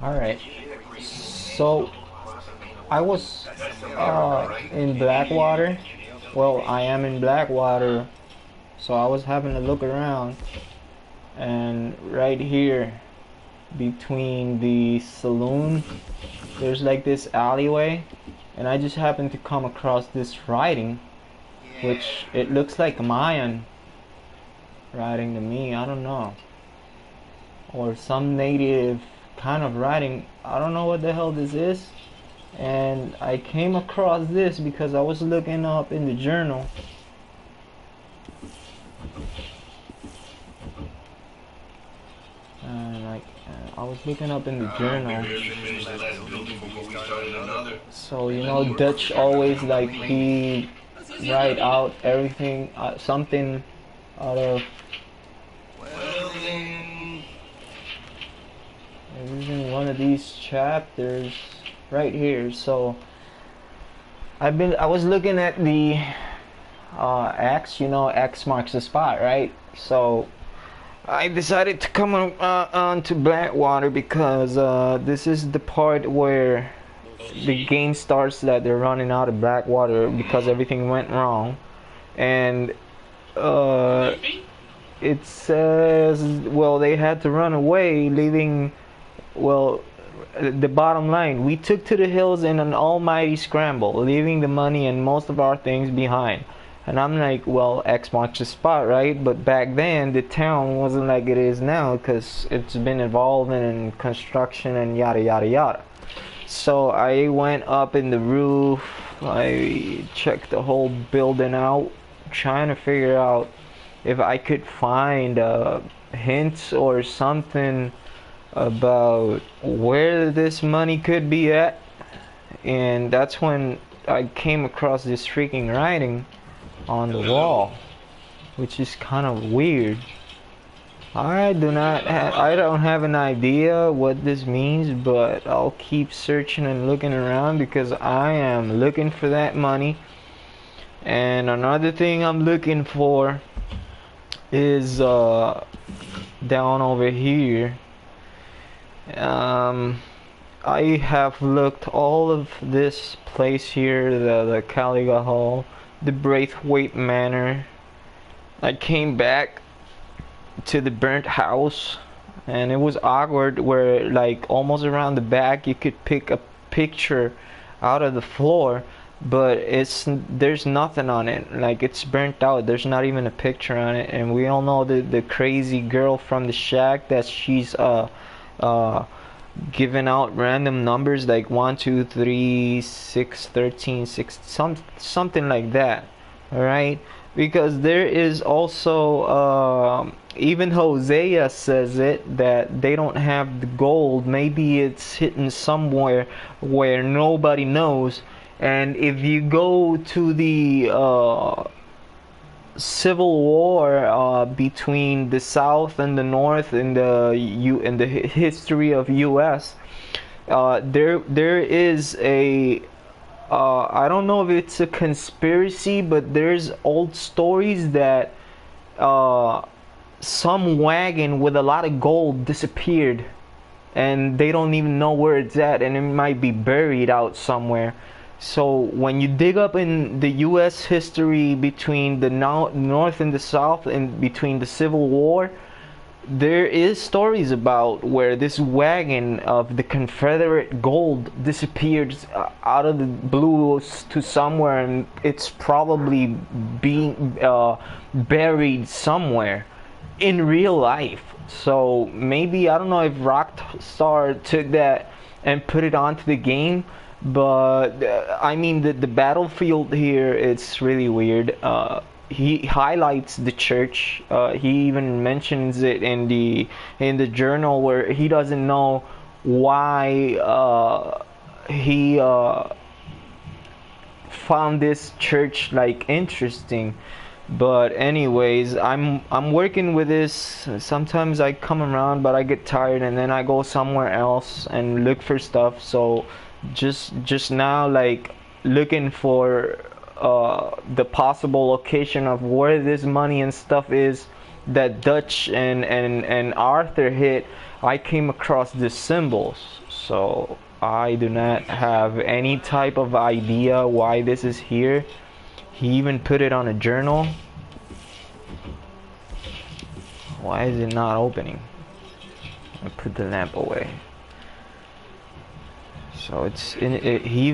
Alright, so I was in Blackwater. Well, I am in Blackwater, so I was having a look around, and right here between the saloon, there's like this alleyway, and I just happened to come across this writing, which it looks like Mayan writing to me. I don't know, or some native kind of writing. I don't know what the hell this is. And I came across this because I was looking up in the journal. And I was looking up in the journal. So you know, Dutch always like he write out everything, something out of. It was in one of these chapters right here. So I was looking at the X, you know, X marks the spot, right? So I decided to come on to Blackwater because this is the part where the game starts that they're running out of Blackwater because everything went wrong. And it says, well, they had to run away, leaving, well, the bottom line, we took to the hills in an almighty scramble, leaving the money and most of our things behind. And I'm like, well, X marks the spot, right? But back then, the town wasn't like it is now because it's been evolving in construction and yada yada yada. So I went up in the roof, I checked the whole building out, trying to figure out if I could find hints or something about where this money could be at. And that's when I came across this freaking writing on the wall, which is kind of weird. I don't have an idea what this means, but I'll keep searching and looking around because I am looking for that money. And another thing I'm looking for is down over here. I have looked all of this place here, the Caliga Hall, the Braithwaite Manor. I came back to the burnt house, and it was awkward where like almost around the back you could pick a picture out of the floor, but there's nothing on it. Like, it's burnt out, there's not even a picture on it. And we all know the crazy girl from the shack, that she's giving out random numbers like 1 2 3 6 13 6, something like that. All right, because there is also even Hosea says it, that they don't have the gold. Maybe it's hidden somewhere where nobody knows. And if you go to the civil war between the South and the North in the history of U.S., there is a I don't know if it's a conspiracy, but there's old stories that some wagon with a lot of gold disappeared, and they don't even know where it's at, and it might be buried out somewhere. So when you dig up in the U.S. history between the North and the South, and between the Civil War, there is stories about where this wagon of the Confederate gold disappeared out of the blue to somewhere, and it's probably being buried somewhere in real life. So maybe, I don't know if Rockstar took that and put it onto the game, but I mean, the battlefield here, it's really weird. He highlights the church. He even mentions it in the journal, where he doesn't know why he found this church like interesting. But anyways, I'm working with this. Sometimes I come around, but I get tired, and then I go somewhere else and look for stuff. So just now, like, looking for the possible location of where this money and stuff is that Dutch and Arthur hit, I came across these symbols. So I do not have any type of idea why this is here. He even put it on a journal. Why is it not opening? I put the lamp away. So it's in it. He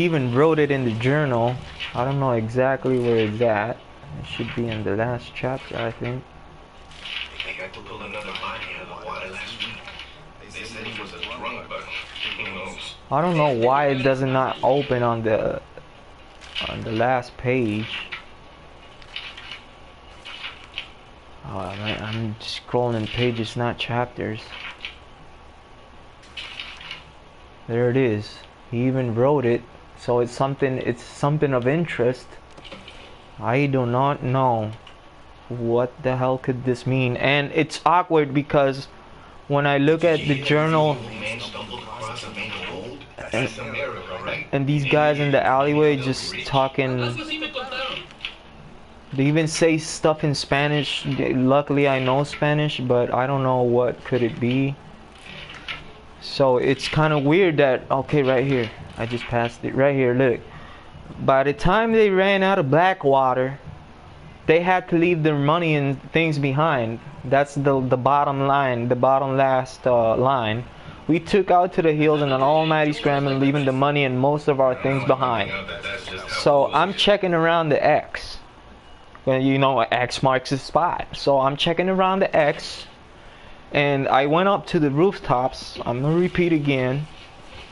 even wrote it in the journal. I don't know exactly where it's at. It should be in the last chapter, I think. They got to pull another body out of the water last week. They said he was a drunk, but who knows? I don't know why it does not open on the last page. Oh, I'm scrolling pages, not chapters. There it is. He even wrote it, so it's something of interest. I do not know what the hell could this mean, and it's awkward because when I look at the journal and these guys in the alleyway just talking, they even say stuff in Spanish. Luckily I know Spanish, but I don't know what could it be. So it's kind of weird that, okay, right here, I just passed it right here, look. By the time they ran out of Blackwater, they had to leave their money and things behind. That's the bottom line, the bottom last line. We took out to the hills in an almighty scramble, leaving the money and most of our things behind. So I'm checking around the X. Well, you know, X marks the spot. So I'm checking around the X, and I went up to the rooftops. I'm gonna repeat again.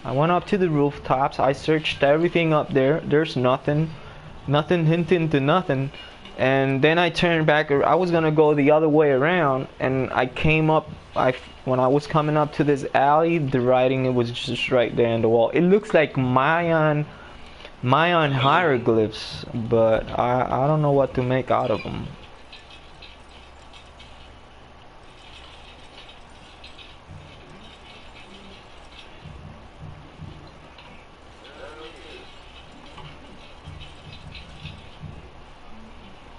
I went up to the rooftops. I searched everything up there. There's nothing hinting to nothing. And then I turned back. I was gonna go the other way around, and I came up. When I was coming up to this alley, the writing, it was just right there in the wall. It looks like Mayan hieroglyphs, but I don't know what to make out of them.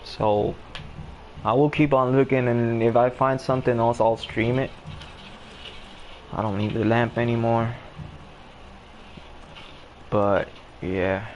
So I will keep on looking, and if I find something else, I'll stream it. I don't need the lamp anymore. But yeah.